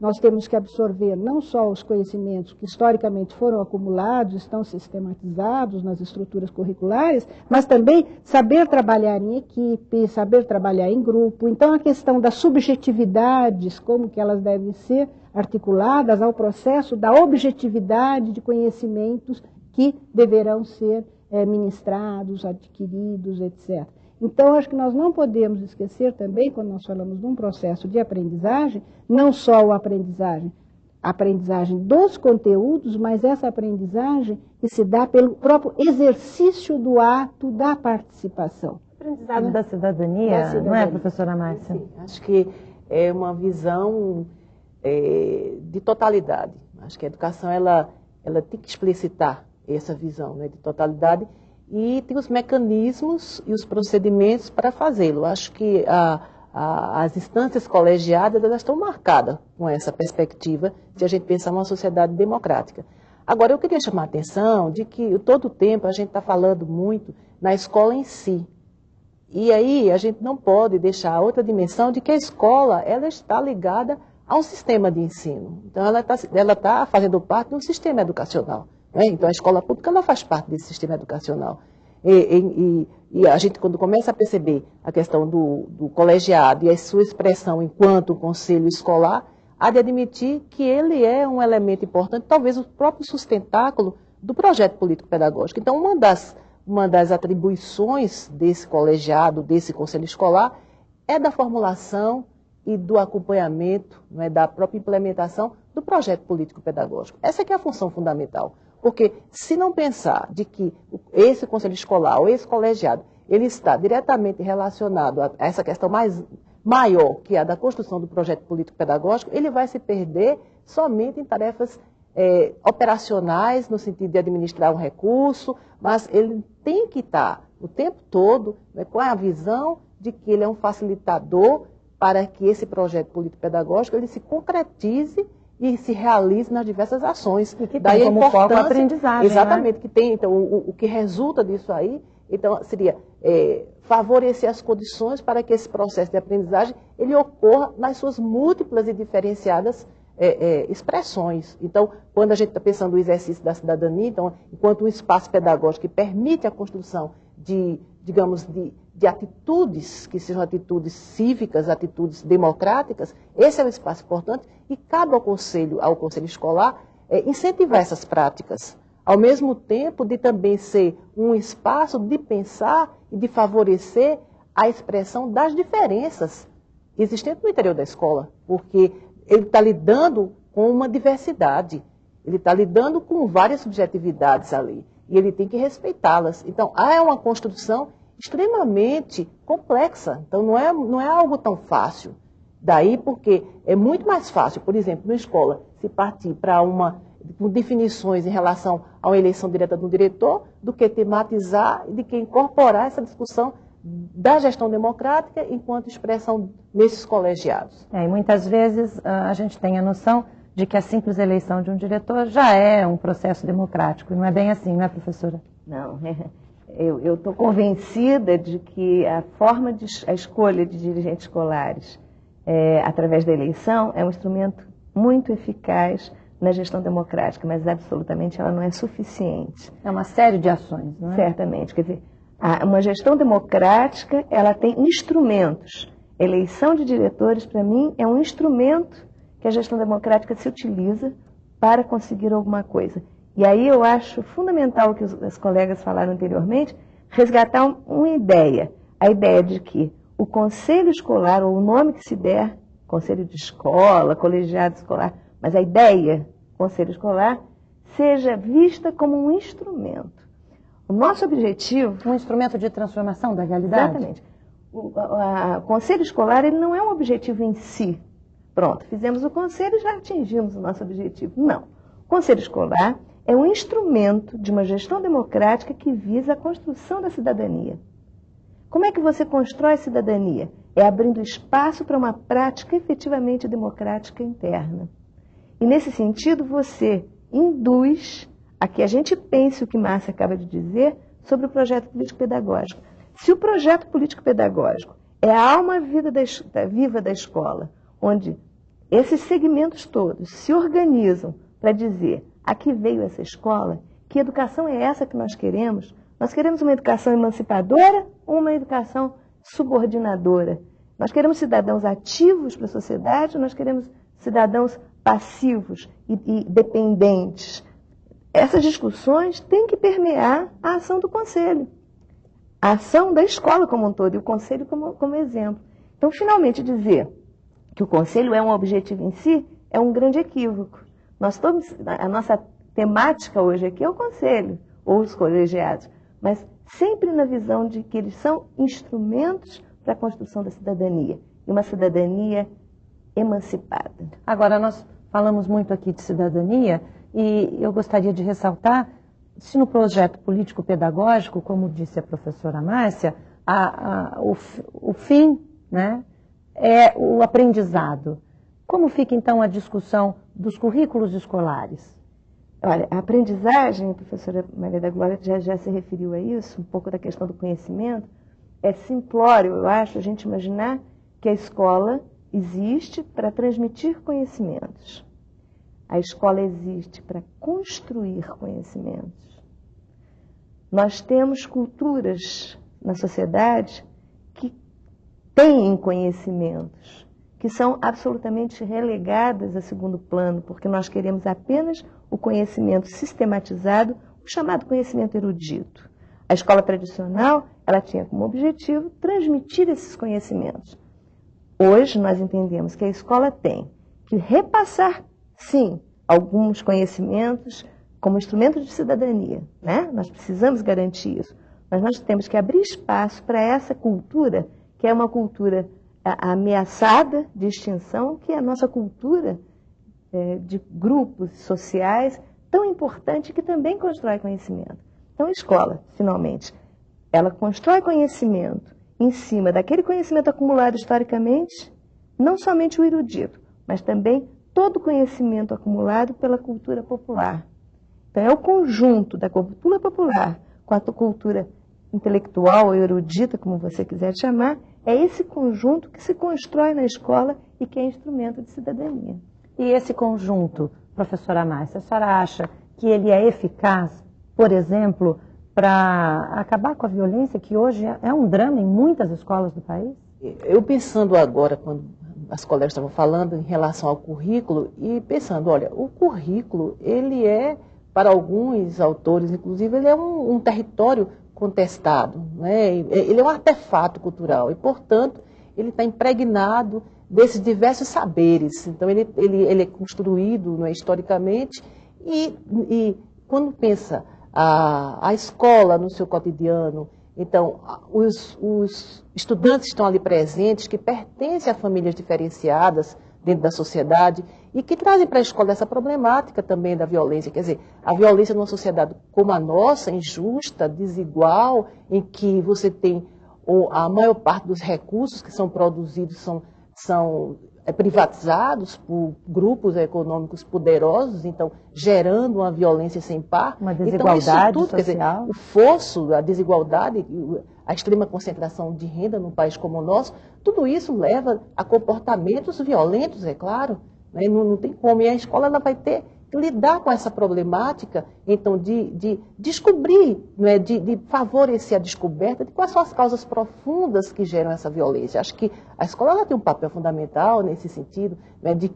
nós temos que absorver não só os conhecimentos que historicamente foram acumulados, estão sistematizados nas estruturas curriculares, mas também saber trabalhar em equipe, saber trabalhar em grupo. Então, a questão das subjetividades, como que elas devem ser articuladas ao processo da objetividade de conhecimentos que deverão ser ministrados, adquiridos, etc. Então, acho que nós não podemos esquecer também, quando nós falamos de um processo de aprendizagem, não só a aprendizagem dos conteúdos, mas essa aprendizagem que se dá pelo próprio exercício do ato da participação. Aprendizado da cidadania, não é, professora Márcia? Sim, acho que é uma visão de totalidade. Acho que a educação ela tem que explicitar essa visão, né, de totalidade, e tem os mecanismos e os procedimentos para fazê-lo. Acho que as instâncias colegiadas elas estão marcadas com essa perspectiva de a gente pensar numa sociedade democrática. Agora, eu queria chamar a atenção de que todo o tempo a gente está falando muito na escola em si. E aí a gente não pode deixar outra dimensão de que a escola ela está ligada a um sistema de ensino. Então, ela está fazendo parte de um sistema educacional. Então, a escola pública ela faz parte desse sistema educacional. E a gente, quando começa a perceber a questão do colegiado e a sua expressão enquanto conselho escolar, há de admitir que ele é um elemento importante, talvez o próprio sustentáculo do projeto político-pedagógico. Então, uma das atribuições desse colegiado, desse conselho escolar, é da formulação e do acompanhamento, não é, da própria implementação do projeto político-pedagógico. Essa que é a função fundamental. Porque se não pensar de que esse conselho escolar ou esse colegiado, ele está diretamente relacionado a essa questão maior, que é a da construção do projeto político-pedagógico, ele vai se perder somente em tarefas operacionais, no sentido de administrar um recurso, mas ele tem que estar o tempo todo, né, com a visão de que ele é um facilitador para que esse projeto político-pedagógico ele se concretize e se realize nas diversas ações. E que tem como foco a aprendizagem. Exatamente, né? que tem, então, o que resulta disso aí, então, seria favorecer as condições para que esse processo de aprendizagem ele ocorra nas suas múltiplas e diferenciadas expressões. Então, quando a gente está pensando no exercício da cidadania, então, enquanto um espaço pedagógico que permite a construção de atitudes, que sejam atitudes cívicas, atitudes democráticas, esse é um espaço importante e cabe ao conselho escolar incentivar essas práticas, ao mesmo tempo de também ser um espaço de pensar e de favorecer a expressão das diferenças existentes no interior da escola, porque ele está lidando com uma diversidade, ele está lidando com várias subjetividades ali, e ele tem que respeitá-las. Então, é uma construção extremamente complexa, então não é algo tão fácil. Daí porque é muito mais fácil, por exemplo, na escola, se partir para com definições em relação a uma eleição direta do diretor, do que tematizar e de que incorporar essa discussão da gestão democrática enquanto expressão nesses colegiados. E muitas vezes a gente tem a noção de que a simples eleição de um diretor já é um processo democrático. Não é bem assim, não é, professora? Não, eu estou convencida de que a escolha de dirigentes escolares através da eleição é um instrumento muito eficaz na gestão democrática, mas absolutamente ela não é suficiente. É uma série de ações, não é? Certamente. Quer dizer, uma gestão democrática, ela tem instrumentos. Eleição de diretores, para mim, é um instrumento que a gestão democrática se utiliza para conseguir alguma coisa. E aí eu acho fundamental o que os colegas falaram anteriormente, resgatar uma ideia. A ideia de que o conselho escolar, ou o nome que se der, conselho de escola, colegiado escolar, mas a ideia, conselho escolar, seja vista como um instrumento. O nosso objetivo... Um instrumento de transformação da realidade? Exatamente. O conselho escolar ele não é um objetivo em si. Pronto, fizemos o conselho e já atingimos o nosso objetivo. Não. O conselho escolar é um instrumento de uma gestão democrática que visa a construção da cidadania. Como é que você constrói cidadania? É abrindo espaço para uma prática efetivamente democrática interna. E nesse sentido, você induz a que a gente pense o que Márcia acaba de dizer sobre o projeto político-pedagógico. Se o projeto político-pedagógico é a alma viva da escola, onde esses segmentos todos se organizam para dizer a que veio essa escola, que educação é essa que nós queremos? Nós queremos uma educação emancipadora ou uma educação subordinadora? Nós queremos cidadãos ativos para a sociedade ou nós queremos cidadãos passivos e dependentes? Essas discussões têm que permear a ação do conselho, a ação da escola como um todo e o conselho como exemplo. Então, finalmente, dizer que o conselho é um objetivo em si é um grande equívoco. A nossa temática hoje aqui é o conselho ou os colegiados, mas sempre na visão de que eles são instrumentos para a construção da cidadania, e uma cidadania emancipada. Agora, nós falamos muito aqui de cidadania e eu gostaria de ressaltar, se no projeto político-pedagógico, como disse a professora Márcia, o fim, né, é o aprendizado. Como fica, então, a discussão dos currículos escolares? Olha, a aprendizagem, a professora Maria da Glória já se referiu a isso, um pouco da questão do conhecimento. É simplório, eu acho, a gente imaginar que a escola existe para transmitir conhecimentos. A escola existe para construir conhecimentos. Nós temos culturas na sociedade que têm conhecimentos, que são absolutamente relegadas a segundo plano, porque nós queremos apenas o conhecimento sistematizado, o chamado conhecimento erudito. A escola tradicional, ela tinha como objetivo transmitir esses conhecimentos. Hoje, nós entendemos que a escola tem que repassar, sim, alguns conhecimentos como instrumento de cidadania, né? Nós precisamos garantir isso. Mas nós temos que abrir espaço para essa cultura, que é uma cultura ameaçada de extinção, que é a nossa cultura de grupos sociais, tão importante que também constrói conhecimento. Então, a escola, finalmente, ela constrói conhecimento em cima daquele conhecimento acumulado historicamente, não somente o erudito, mas também todo o conhecimento acumulado pela cultura popular. Então, é o conjunto da cultura popular com a cultura intelectual ou erudita, como você quiser chamar, é esse conjunto que se constrói na escola e que é instrumento de cidadania. E esse conjunto, professora Márcia, a senhora acha que ele é eficaz, por exemplo, para acabar com a violência, que hoje é um drama em muitas escolas do país? Eu pensando agora, quando as colegas estavam falando em relação ao currículo, e pensando, olha, o currículo, ele é para alguns autores, inclusive, ele é um território contestado, né? Ele é um artefato cultural e, portanto, ele está impregnado desses diversos saberes. Então, ele é construído, né, historicamente e quando pensa a escola no seu cotidiano, então, os estudantes estão ali presentes, que pertencem a famílias diferenciadas dentro da sociedade e que trazem para a escola essa problemática também da violência. Quer dizer, a violência numa sociedade como a nossa, injusta, desigual, em que você tem a maior parte dos recursos que são produzidos são privatizados por grupos econômicos poderosos, então gerando uma violência sem par. Uma desigualdade então, isso tudo, social. Quer dizer, o fosso, a desigualdade, a extrema concentração de renda num país como o nosso, tudo isso leva a comportamentos violentos, é claro. Né? Não tem como. E a escola ela vai ter que lidar com essa problemática, então, de descobrir, né? de favorecer a descoberta de quais são as causas profundas que geram essa violência. Acho que a escola ela tem um papel fundamental nesse sentido, né? de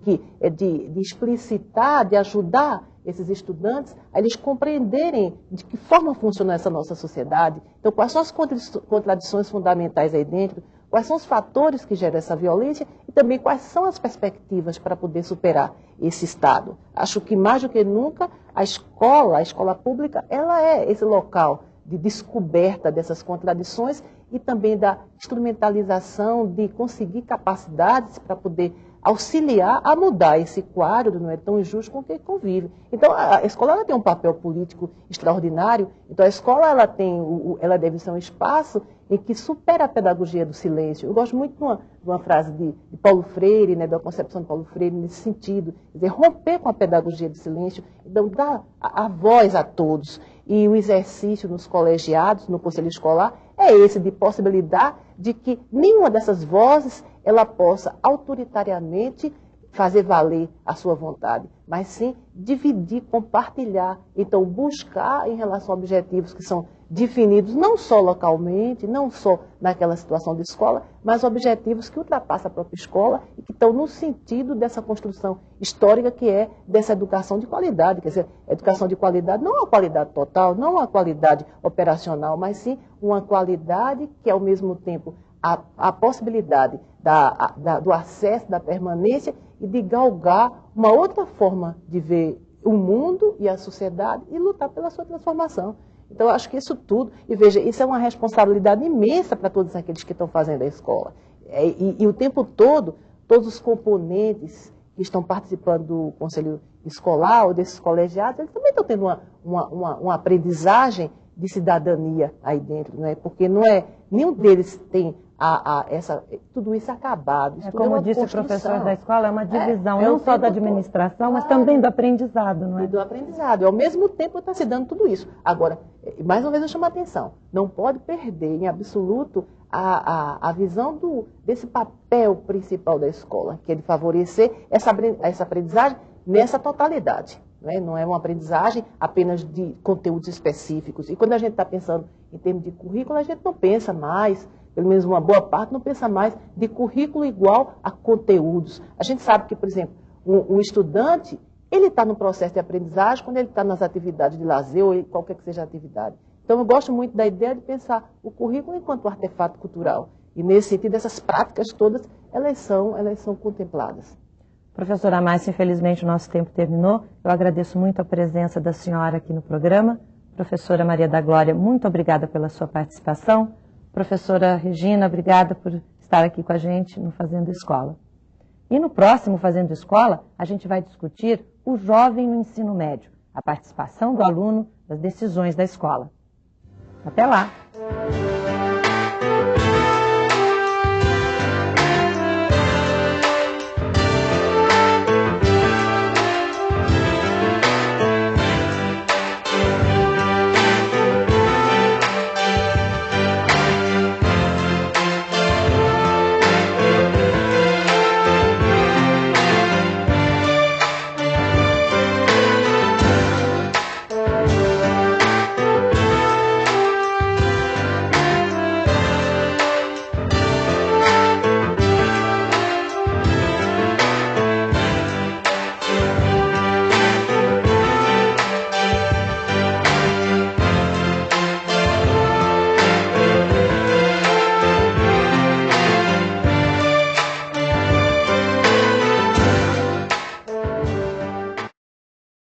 explicitar, de ajudar esses estudantes a eles compreenderem de que forma funciona essa nossa sociedade. Então, quais são as contradições fundamentais aí dentro, quais são os fatores que geram essa violência e também quais são as perspectivas para poder superar esse estado. Acho que mais do que nunca a escola pública, ela é esse local de descoberta dessas contradições e também da instrumentalização de conseguir capacidades para poder auxiliar a mudar esse quadro, não é tão injusto com que convive. Então, a escola ela tem um papel político extraordinário. Então, a escola ela deve ser um espaço em que supera a pedagogia do silêncio. Eu gosto muito de uma frase de Paulo Freire, né, da concepção de Paulo Freire, nesse sentido. Quer dizer, romper com a pedagogia do silêncio, então dar a voz a todos. E o exercício nos colegiados, no conselho escolar, é esse de possibilitar de que nenhuma dessas vozes ela possa autoritariamente fazer valer a sua vontade, mas sim dividir, compartilhar, então buscar em relação a objetivos que são definidos não só localmente, não só naquela situação de escola, mas objetivos que ultrapassam a própria escola e que estão no sentido dessa construção histórica que é dessa educação de qualidade. Quer dizer, educação de qualidade não é uma qualidade total, não é uma qualidade operacional, mas sim uma qualidade que, ao mesmo tempo, a possibilidade do acesso, da permanência e de galgar uma outra forma de ver o mundo e a sociedade e lutar pela sua transformação. Então, eu acho que isso tudo, e veja, isso é uma responsabilidade imensa para todos aqueles que estão fazendo a escola. E o tempo todo, todos os componentes que estão participando do conselho escolar ou desses colegiados, eles também estão tendo uma aprendizagem de cidadania aí dentro, não é? Porque nenhum deles tem tudo isso acabado. Isso como disse o professor da escola, é uma divisão não só da administração, mas também do aprendizado, não é? E do aprendizado. Ao mesmo tempo está se dando tudo isso. Agora, mais uma vez eu chamo a atenção, não pode perder em absoluto a visão desse papel principal da escola, que é de favorecer essa aprendizagem nessa totalidade. Não é uma aprendizagem apenas de conteúdos específicos. E quando a gente está pensando em termos de currículo, a gente não pensa mais, pelo menos uma boa parte, não pensa mais de currículo igual a conteúdos. A gente sabe que, por exemplo, um estudante, ele está no processo de aprendizagem quando ele está nas atividades de lazer ou qualquer que seja a atividade. Então, eu gosto muito da ideia de pensar o currículo enquanto artefato cultural. E, nesse sentido, essas práticas todas, elas são contempladas. Professora Márcia, infelizmente o nosso tempo terminou. Eu agradeço muito a presença da senhora aqui no programa. Professora Maria da Glória, muito obrigada pela sua participação. Professora Regina, obrigada por estar aqui com a gente no Fazendo Escola. E no próximo Fazendo Escola, a gente vai discutir o jovem no ensino médio, a participação do aluno nas decisões da escola. Até lá!